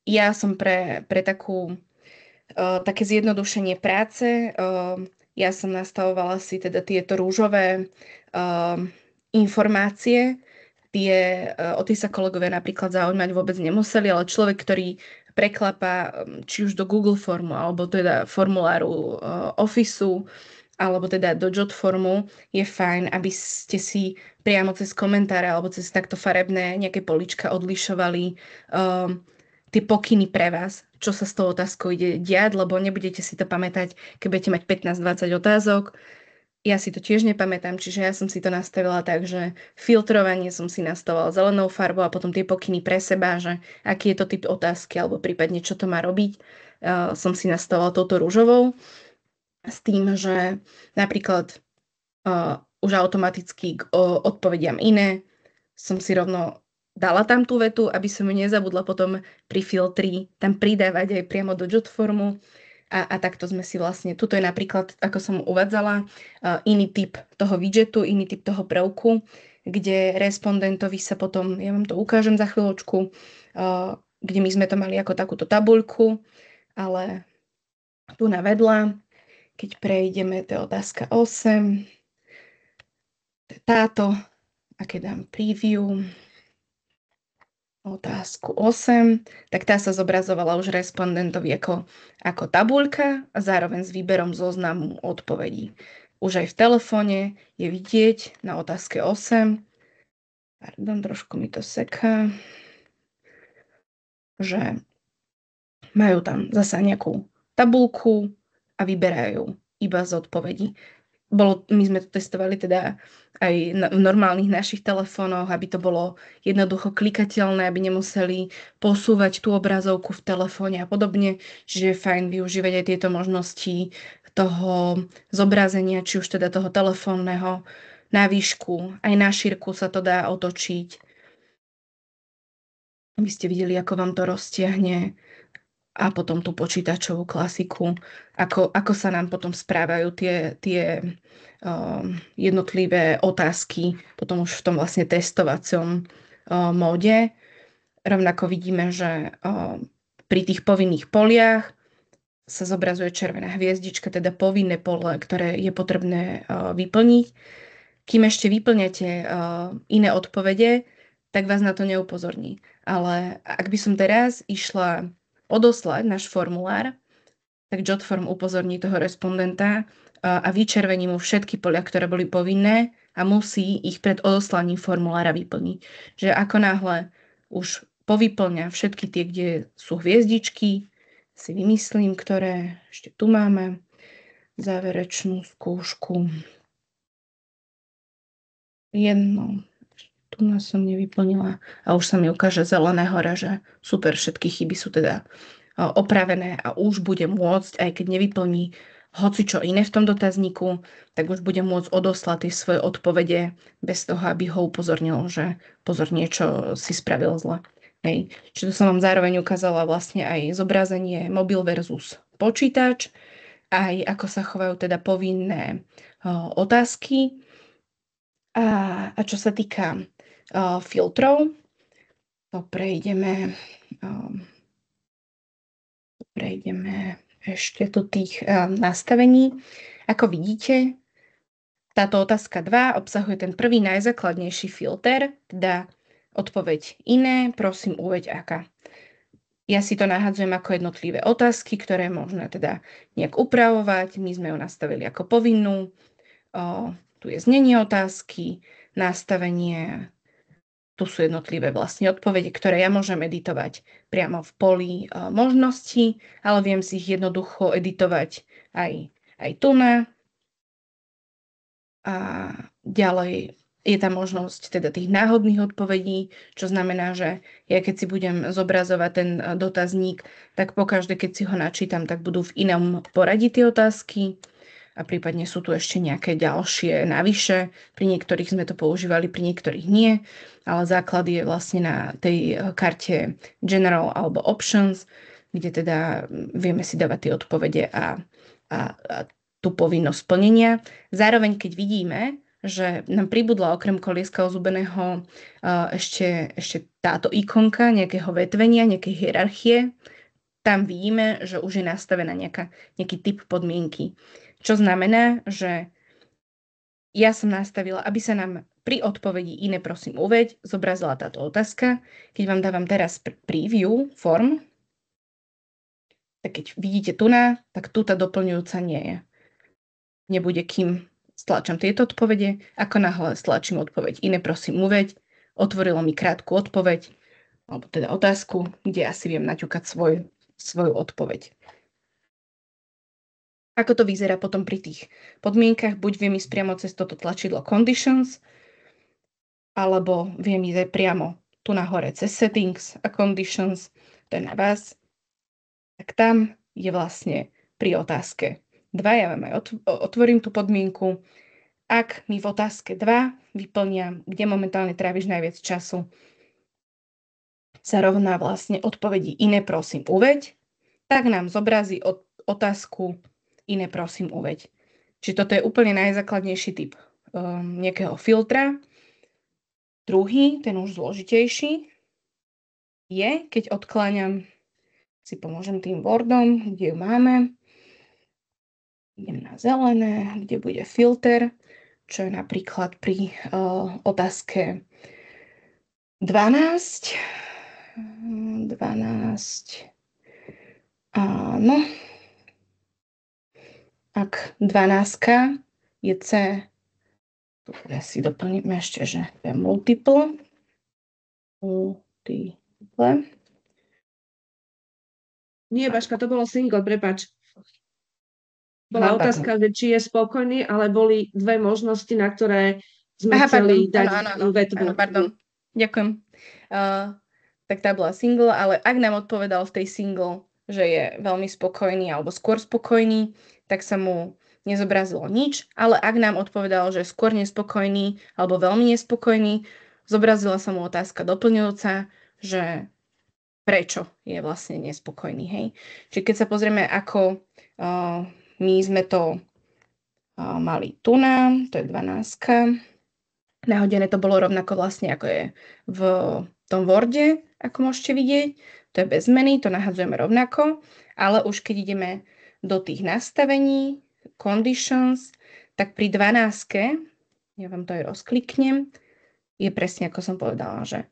S2: ja som pre také zjednodušenie práce. Ja som nastavovala si teda tieto rúžové informácie. O tie sa kolegovia napríklad zaujímať vôbec nemuseli, ale človek, ktorý preklapa či už do Google formu, alebo teda formuláru Officeu, alebo teda do Jot formu, je fajn, aby ste si priamo cez komentáre alebo cez takto farebné nejaké polička odlišovali tie pokyny pre vás, čo sa s tou otázkou ide diať, lebo nebudete si to pamätať, keď budete mať 15-20 otázok. Ja si to tiež nepamätám, čiže ja som si to nastavila tak, že filtrovanie som si nastavila zelenou farbou a potom tie pokyny pre seba, že aký je to typ otázky alebo prípadne čo to má robiť, som si nastavila touto rúžovou s tým, že napríklad už automaticky k odpovediam iné som si rovno dala tam tú vetu, aby som ju nezabudla potom pri filtri tam pridávať aj priamo do Jot formu. A takto sme si vlastne, tuto je napríklad, ako som uvádzala, iný typ toho widgetu, iný typ toho prvku, kde respondentovi sa potom, ja vám to ukážem za chvíľočku, kde my sme to mali ako takúto tabuľku, ale tu na vedľa, keď prejdeme, to je otázka 8, to je táto, a keď dám preview, otázku 8, tak tá sa zobrazovala už respondentovi ako tabuľka a zároveň s výberom zoznamu odpovedí. Už aj v telefóne je vidieť na otázke 8, pardon, trošku mi to seká, že majú tam zasa nejakú tabuľku a vyberajú iba z odpovedí. My sme to testovali teda aj v normálnych našich telefónoch, aby to bolo jednoducho klikateľné, aby nemuseli posúvať tú obrazovku v telefóne a podobne. Čiže je fajn využívať aj tieto možnosti toho zobrazenia, či už teda toho telefónneho na výšku, aj na šírku sa to dá otočiť. Aby ste videli, ako vám to roztiahne. A potom tú počítačovú klasiku, ako sa nám potom správajú tie jednotlivé otázky, potom už v tom vlastne testovacom móde. Rovnako vidíme, že pri tých povinných poliach sa zobrazuje červená hviezdička, teda povinné pole, ktoré je potrebné vyplniť. Kým ešte vyplňate iné odpovede, tak vás na to neupozorní. Ale ak by som teraz išla odoslať náš formulár, tak JotForm upozorní toho respondenta a vyčervení mu všetky polia, ktoré boli povinné a musí ich pred odoslaním formulára vyplniť. Že ako náhle už povyplňa všetky tie, kde sú hviezdičky, si vymyslím, ktoré ešte tu máme, záverečnú skúšku. Jedno. Tu nás som nevyplnila a už sa mi ukáže zelené hore, že super, všetky chyby sú teda opravené a už bude môcť, aj keď nevyplní hocičo iné v tom dotazníku, tak už bude môcť odoslať tie svoje odpovede bez toho, aby ho upozornil, že pozor, niečo si spravil zle. Hej. Čiže to som vám zároveň ukázala vlastne aj zobrazenie mobil versus počítač, aj ako sa chovajú teda povinné otázky. A čo sa týka filtrov, to prejdeme ešte do tých nastavení. Ako vidíte, táto otázka 2 obsahuje ten prvý najzákladnejší filter, teda odpoveď iné, prosím uveď aká. Ja si to nahádzujem ako jednotlivé otázky, ktoré možno teda nejak upravovať. My sme ju nastavili ako povinnú. Tu je znenie otázky, nastavenie, tu sú jednotlivé vlastne odpovede, ktoré ja môžem editovať priamo v poli možností, ale viem si ich jednoducho editovať aj tu na. A ďalej je tam možnosť teda tých náhodných odpovedí, čo znamená, že ja keď si budem zobrazovať ten dotazník, tak pokaždé, keď si ho načítam, tak budú v inom poradí tie otázky. A prípadne sú tu ešte nejaké ďalšie navyše. Pri niektorých sme to používali, pri niektorých nie, ale základ je vlastne na tej karte General alebo Options, kde teda vieme si dávať tie odpovede a tú povinnosť plnenia. Zároveň, keď vidíme, že nám pribudla okrem kolieska ozubeného ešte táto ikonka nejakého vetvenia, nejakej hierarchie, tam vidíme, že už je nastavená nejaký typ podmienky. Čo znamená, že ja som nastavila, aby sa nám pri odpovedi iné prosím uveď, zobrazila táto otázka. Keď vám dávam teraz preview form, tak keď vidíte tu tak tu tá doplňujúca nie je. Nebude, kým stlačam tieto odpovede. Ako náhle stlačím odpoveď iné prosím uveď, otvorilo mi krátku odpoveď, alebo teda otázku, kde asi viem naťukať svoju odpoveď. Ako to vyzerá potom pri tých podmienkach? Buď viem ísť priamo cez toto tlačidlo Conditions, alebo viem ísť priamo tu nahore cez Settings a Conditions, to je na vás. Tak tam je vlastne pri otázke 2, ja vám aj otvorím tú podmienku. Ak mi v otázke 2 vyplňam, kde momentálne tráviš najviac času, sa rovná vlastne odpovedi iné prosím uveď, tak nám zobrazí otázku iné prosím uveď. Čiže toto je úplne najzákladnejší typ nejakého filtra. Druhý, ten už zložitejší, je, keď odkláňam, si pomôžem tým Wordom, kde ju máme. Idem na zelené, kde bude filter, čo je napríklad pri otázke 12. Áno. Ak 12 je C, tu si doplníme ešte, že to je multiple.
S3: Nie, Baška, to bolo single, prepáč. Bola otázka, že či je spokojný, ale boli dve možnosti, na ktoré sme chceli dať vetbu.
S2: Pardon. Ďakujem. Tak tá bola single, ale ak nám odpovedal v tej single, že je veľmi spokojný alebo skôr spokojný, tak sa mu nezobrazilo nič, ale ak nám odpovedal, že je skôr nespokojný alebo veľmi nespokojný, zobrazila sa mu otázka doplňujúca, že prečo je vlastne nespokojný. Hej? Čiže keď sa pozrieme, ako my sme to mali tu to je 12. Nahodené to bolo rovnako vlastne, ako je v tom Worde, ako môžete vidieť. To je bez zmeny, to nahadzujeme rovnako, ale už keď ideme do tých nastavení, conditions, tak pri 12, ja vám to aj rozkliknem, je presne ako som povedala, že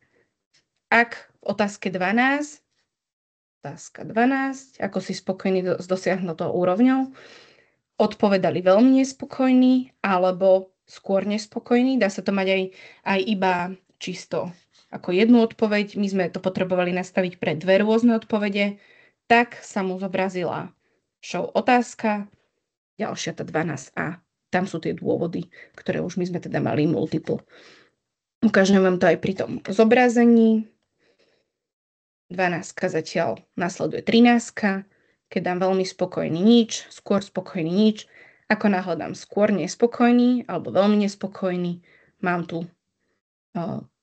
S2: ak v otázka 12, ako si spokojní s dosiahnutou úrovňou, odpovedali veľmi nespokojní alebo skôr nespokojní. Dá sa to mať aj iba čisto ako jednu odpoveď. My sme to potrebovali nastaviť pre 2 rôzne odpovede. Tak sa mu zobrazila show otázka, ďalšia tá 12a. Tam sú tie dôvody, ktoré už my sme teda mali multiple. Ukážem vám to aj pri tom zobrazení. 12 zatiaľ nasleduje 13. Keď dám veľmi spokojný nič, skôr spokojný nič, ako náhle dám skôr nespokojný alebo veľmi nespokojný, mám tu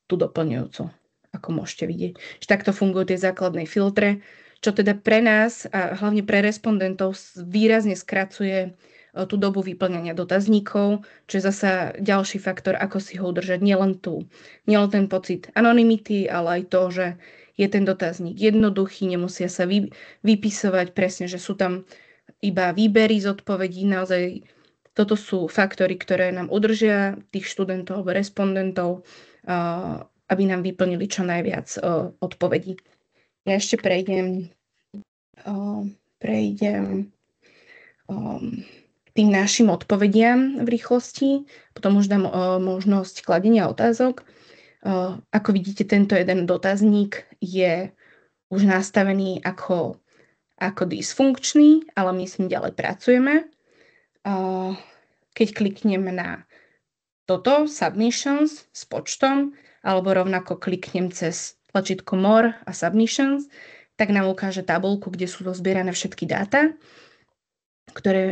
S2: tú doplňujúcu, ako môžete vidieť. Čiže takto fungujú tie základné filtre, čo teda pre nás a hlavne pre respondentov výrazne skracuje tú dobu vyplňania dotazníkov, čo je zasa ďalší faktor, ako si ho udržať. Nielen ten pocit anonymity, ale aj to, že je ten dotazník jednoduchý, nemusia sa vypisovať presne, že sú tam iba výbery z odpovedí. Naozaj toto sú faktory, ktoré nám udržia tých študentov alebo respondentov, aby nám vyplnili čo najviac odpovedí. Ja ešte prejdem tým našim odpovediam v rýchlosti, potom už dám možnosť kladenia otázok. Ako vidíte, tento jeden dotazník je už nastavený ako dysfunkčný, ale my s ním ďalej pracujeme. Keď kliknem na toto, submissions s počtom, alebo rovnako kliknem cez tlačítko more a submissions, tak nám ukáže tabuľku, kde sú zozbierané všetky dáta,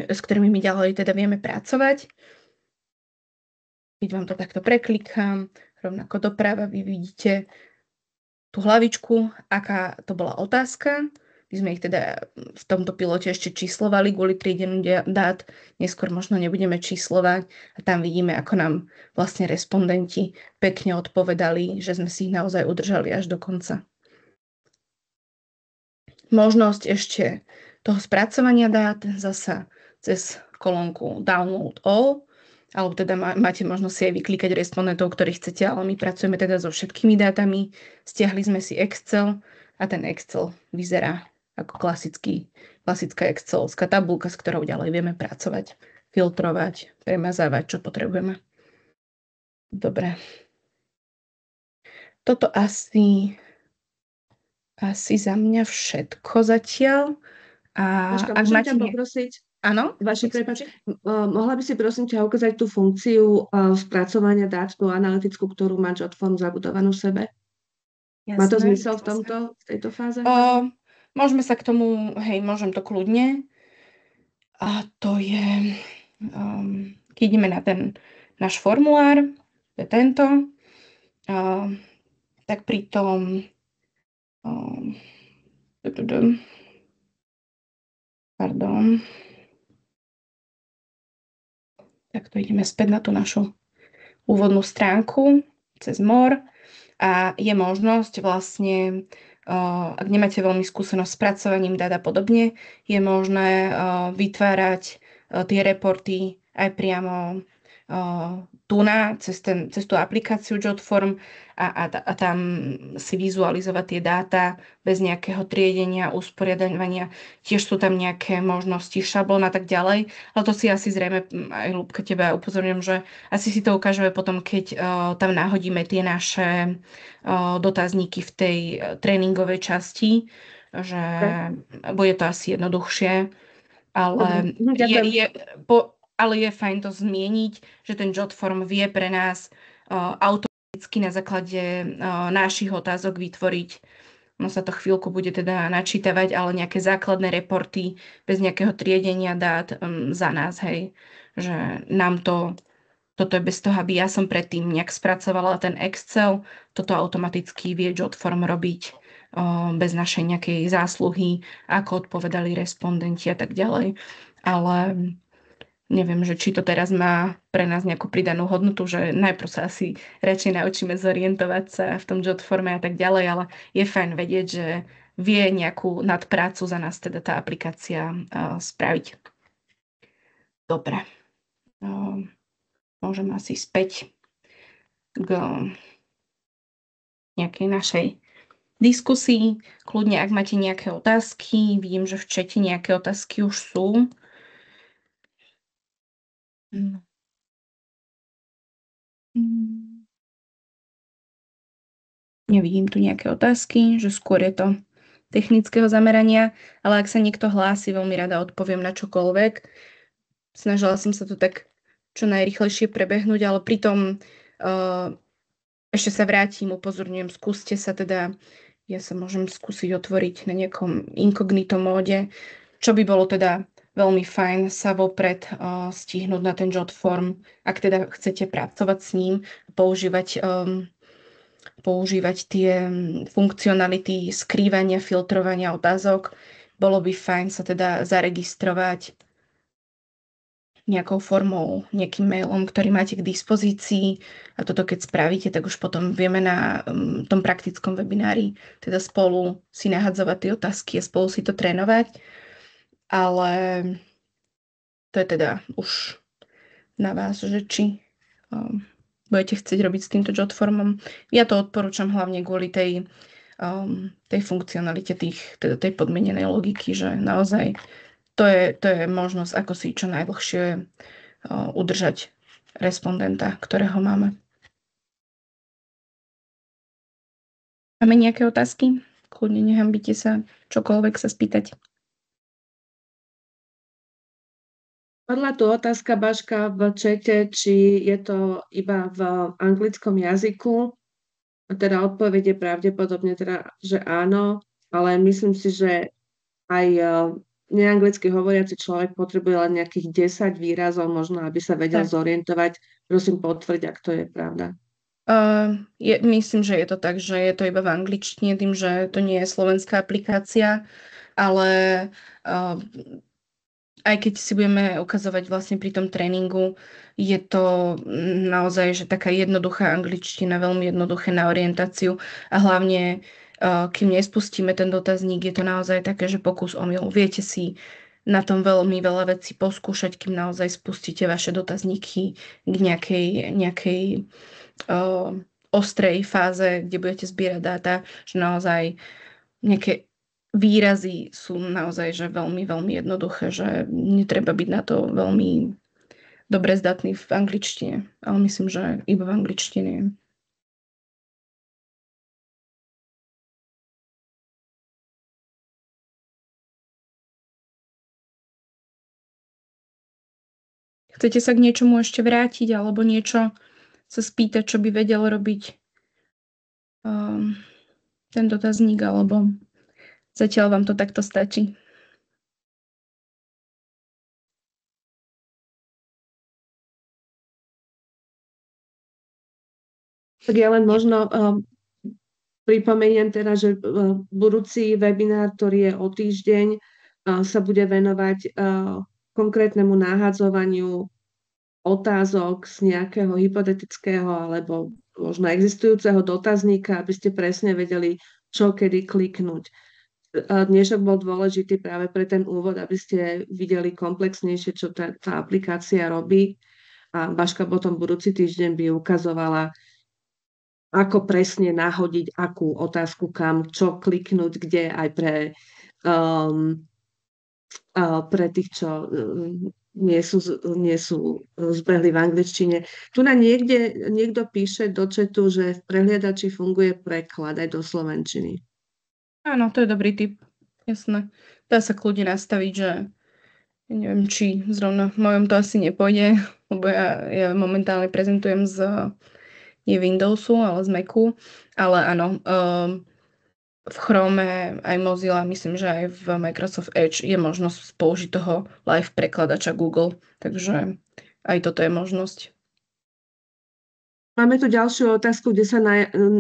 S2: s ktorými my ďalej teda vieme pracovať. Keď vám to takto preklikám, rovnako doprava, vy vidíte tú hlavičku, aká to bola otázka. My sme ich teda v tomto pilote ešte číslovali kvôli triedeniu dát. Neskôr možno nebudeme číslovať. A tam vidíme, ako nám vlastne respondenti pekne odpovedali, že sme si ich naozaj udržali až do konca. Možnosť ešte toho spracovania dát zasa cez kolónku Download All, alebo teda máte možnosť si aj vyklikať respondentov, ktorých chcete, ale my pracujeme teda so všetkými dátami. Stiahli sme si Excel a ten Excel vyzerá ako klasická Excelovská tabuľka, s ktorou ďalej vieme pracovať, filtrovať, premazávať, čo potrebujeme. Dobre. Toto asi za mňa všetko zatiaľ. A ak máte
S3: poprosiť?
S2: Áno?
S3: Mohla by si prosím ťa ukázať tú funkciu spracovania dát, tú analytickú, ktorú má JotForm zabudovanú v sebe? Jasné, má to zmysel v tejto fáze?
S2: Môžeme sa k tomu, môžem to kľudne. A to je, keď ideme na ten náš formulár, to je tento, tak pri tom tak to ideme späť na tú našu úvodnú stránku cez more a je možnosť vlastne, ak nemáte veľmi skúsenosť s spracovaním dát a podobne, je možné vytvárať tie reporty aj priamo cez tú aplikáciu JotForm a tam si vizualizovať tie dáta bez nejakého triedenia, usporiadania. Tiež sú tam nejaké možnosti šablón a tak ďalej, ale to si asi zrejme aj Ľubka teba upozorňujem, že asi si to ukážeme potom, keď tam nahodíme tie naše dotazníky v tej tréningovej časti, že bude to asi jednoduchšie, ale ale je fajn to zmieniť, že ten JotForm vie pre nás automaticky na základe našich otázok vytvoriť No sa to chvíľku bude teda načítavať, ale nejaké základné reporty bez nejakého triedenia dát za nás, hej. Že nám toto je bez toho, aby ja som predtým nejak spracovala ten Excel, toto automaticky vie JotForm robiť bez našej nejakej zásluhy, ako odpovedali respondenti a tak ďalej. Ale neviem, že či to teraz má pre nás nejakú pridanú hodnotu, že najprv sa asi radšej naučíme zorientovať sa v tom JotForme a tak ďalej, ale je fajn vedieť, že vie nejakú nadprácu za nás teda tá aplikácia spraviť. Dobre. Môžeme asi späť k nejakej našej diskusii. Kľudne, ak máte nejaké otázky, vidím, že v čete nejaké otázky už sú. Nevidím tu nejaké otázky, že skôr je to technického zamerania, ale ak sa niekto hlási, veľmi rada odpoviem na čokoľvek. Snažila som sa to tak čo najrýchlejšie prebehnúť, ale pritom ešte sa vrátim, upozorňujem, skúste sa teda, ja sa môžem skúsiť otvoriť na nejakom inkognito móde, čo by bolo teda veľmi fajn sa vopred stihnúť na ten JotForm, ak teda chcete pracovať s ním, používať tie funkcionality skrývania, filtrovania otázok. Bolo by fajn sa teda zaregistrovať nejakou formou, nejakým mailom, ktorý máte k dispozícii. A toto keď spravíte, tak už potom vieme na tom praktickom webinári teda spolu si nahadzovať tie otázky a spolu si to trénovať. Ale to je teda už na vás, že či budete chcieť robiť s týmto JotFormom. Ja to odporúčam hlavne kvôli tej funkcionalite tej podmienenej logiky, že naozaj to je možnosť, ako si čo najdlhšie udržať respondenta, ktorého máme. Máme nejaké otázky? Kľudne nehambite sa, čokoľvek sa spýtať.
S3: Padla tu otázka, Baška, v čete, či je to iba v anglickom jazyku. Teda odpoveď je pravdepodobne teda, že áno, ale myslím si, že aj neanglicky hovoriaci človek potrebuje len nejakých 10 výrazov, možno aby sa vedel zorientovať. Prosím, potvrď, ak to je pravda.
S2: Myslím, že je to tak, že je to iba v angličtine, tým, že to nie je slovenská aplikácia, ale aj keď si budeme ukazovať vlastne pri tom tréningu, je to naozaj že taká jednoduchá angličtina, veľmi jednoduché na orientáciu a hlavne kým nespustíme ten dotazník, je to naozaj také, že pokus omyl. Viete si na tom veľmi veľa vecí poskúšať, kým naozaj spustíte vaše dotazníky k nejakej ostrej fáze, kde budete zbierať dáta, že naozaj nejaké výrazy sú naozaj že veľmi, veľmi jednoduché, že netreba byť na to veľmi dobre zdatný v angličtine, ale myslím, že iba v angličtine. Chcete sa k niečomu ešte vrátiť alebo niečo sa spýtať, čo by vedel robiť ten dotazník, alebo zatiaľ vám to takto stačí?
S3: Tak ja len možno pripomeniem teda, že budúci webinár, ktorý je o týždeň, sa bude venovať konkrétnemu nahádzovaniu otázok z nejakého hypotetického alebo možno existujúceho dotazníka, aby ste presne vedeli, čo kedy kliknúť. Dnešok bol dôležitý práve pre ten úvod, aby ste videli komplexnejšie, čo tá aplikácia robí. A Baška potom budúci týždeň by ukazovala, ako presne nahodiť akú otázku kam, čo kliknúť, kde aj pre tých, čo nie sú zbehli v angličtine. Tu na niekto píše do chatu, že v prehliadači funguje preklad aj do slovenčiny.
S2: Áno, to je dobrý tip. Jasné. Dá sa kľudne nastaviť, že neviem, či zrovna v mojom to asi nepôjde, lebo ja momentálne prezentujem z nie Windowsu, ale z Macu. Ale áno, v Chrome, aj Mozilla, myslím, že aj v Microsoft Edge je možnosť použiť toho live prekladača Google. Takže aj toto je možnosť.
S3: Máme tu ďalšiu otázku, kde sa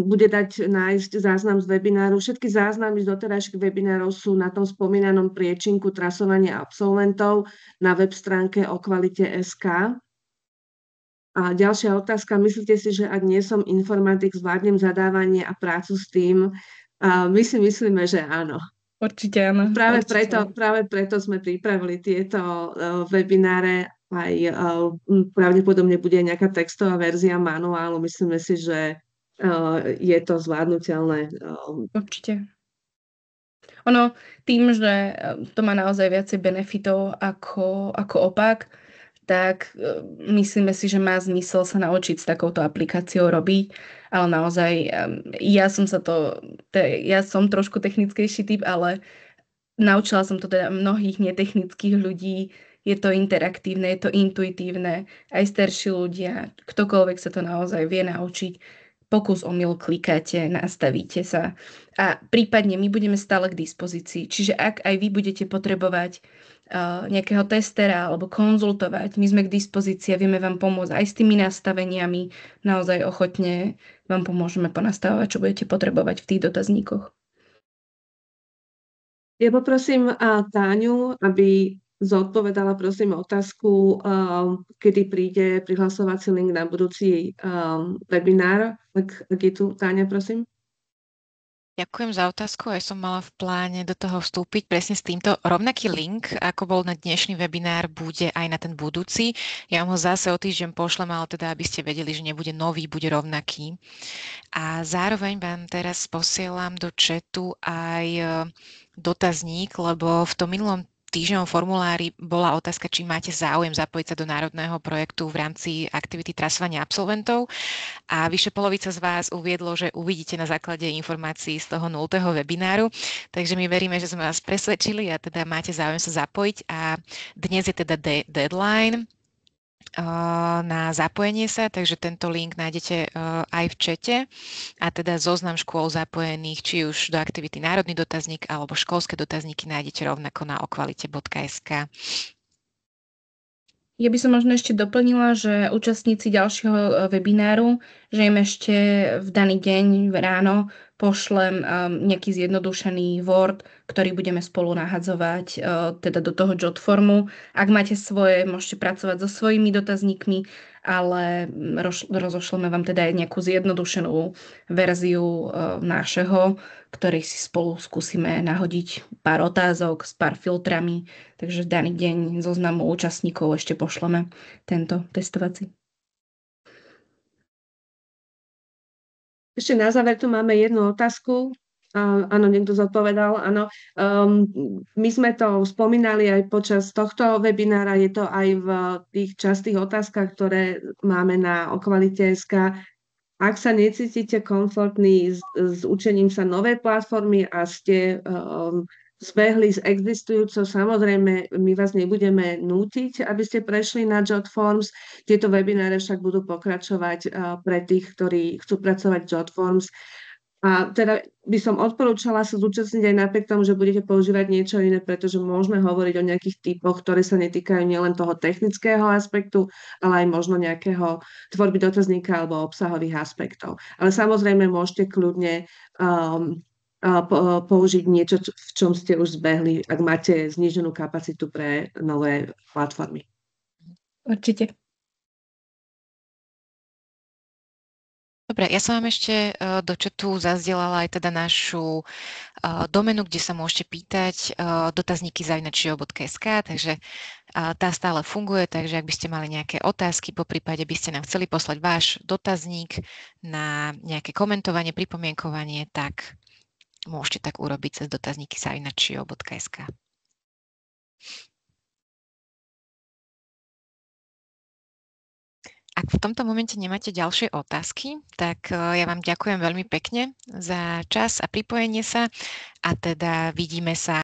S3: bude dať nájsť záznam z webináru. Všetky záznamy z doterajších webinárov sú na tom spomínanom priečinku trasovania absolventov na web stránke o kvalite SK. A ďalšia otázka, myslíte si, že ak nie som informatik, zvládnem zadávanie a prácu s tým? My si myslíme, že áno.
S2: Určite áno.
S3: Práve preto sme pripravili tieto webináre. Aj pravdepodobne bude nejaká textová verzia manuálu. Myslíme si, že je to zvládnutelné.
S2: Určite. Ono tým, že to má naozaj viacej benefitov ako opak, tak myslíme si, že má zmysel sa naučiť s takouto aplikáciou robiť, ale naozaj ja som trošku technickejší typ, ale naučila som to teda mnohých netechnických ľudí, je to interaktívne, je to intuitívne, aj starší ľudia, ktokoľvek sa to naozaj vie naučiť, pokus omyl klikáte, nastavíte sa a prípadne my budeme stále k dispozícii, čiže ak aj vy budete potrebovať nejakého testera alebo konzultovať. My sme k dispozícii a vieme vám pomôcť aj s tými nastaveniami. Naozaj ochotne vám pomôžeme ponastavovať, čo budete potrebovať v tých dotazníkoch.
S3: Ja poprosím Táňu, aby zodpovedala prosím otázku, kedy príde prihlasovací link na budúci webinár. Ak je tu Táňa, prosím.
S1: Ďakujem za otázku. Aj som mala v pláne do toho vstúpiť presne s týmto. Rovnaký link, ako bol na dnešný webinár, bude aj na ten budúci. Ja vám ho zase o týždeň pošlem, ale teda, aby ste vedeli, že nebude nový, bude rovnaký. A zároveň vám teraz posielam do chatu aj dotazník, lebo v tom minulom týždňovom formulári bola otázka, či máte záujem zapojiť sa do národného projektu v rámci aktivity trasovania absolventov a vyše polovica z vás uviedlo, že uvidíte na základe informácií z toho 0. webináru, takže my veríme, že sme vás presvedčili a teda máte záujem sa zapojiť a dnes je teda deadline na zapojenie sa, takže tento link nájdete aj v čete a teda zoznam škôl zapojených, či už do aktivity Národný dotazník alebo školské dotazníky nájdete rovnako na okvalite.sk.
S2: Ja by som možno ešte doplnila, že účastníci ďalšieho webináru, že im ešte v daný deň ráno pošlem nejaký zjednodušený Word, ktorý budeme spolu nahadzovať teda do toho Jotformu. Ak máte svoje, môžete pracovať so svojimi dotazníkmi, ale rozošleme vám teda aj nejakú zjednodušenú verziu našeho, ktorý si spolu skúsime nahodiť pár otázok s pár filtrami. Takže v daný deň zoznamu účastníkov ešte pošleme tento testovací.
S3: Ešte na záver tu máme jednu otázku. Áno, niekto zodpovedal. Áno. My sme to spomínali aj počas tohto webinára. Je to aj v tých častých otázkach, ktoré máme na okvalite.sk. Ak sa necítite komfortní s učením sa novej platformy a ste zbehli z existujúco, samozrejme, my vás nebudeme nútiť, aby ste prešli na Jotforms. Tieto webináre však budú pokračovať pre tých, ktorí chcú pracovať Jotforms. A teda by som odporúčala sa zúčastniť aj napriek tomu, že budete používať niečo iné, pretože môžeme hovoriť o nejakých typoch, ktoré sa netýkajú nielen toho technického aspektu, ale aj možno nejakého tvorby dotazníka alebo obsahových aspektov. Ale samozrejme môžete kľudne použiť niečo, v čom ste už zbehli, ak máte zníženú kapacitu pre nové platformy.
S2: Určite.
S1: Dobre, ja som vám ešte do chatu zazdielala aj teda našu domenu, kde sa môžete pýtať dotazníky@cio.sk, takže tá stále funguje, takže ak by ste mali nejaké otázky, poprípade by ste nám chceli poslať váš dotazník na nejaké komentovanie, pripomienkovanie, tak môžete tak urobiť cez dotazníky@cio.sk. Ak v tomto momente nemáte ďalšie otázky, tak ja vám ďakujem veľmi pekne za čas a pripojenie sa a teda vidíme sa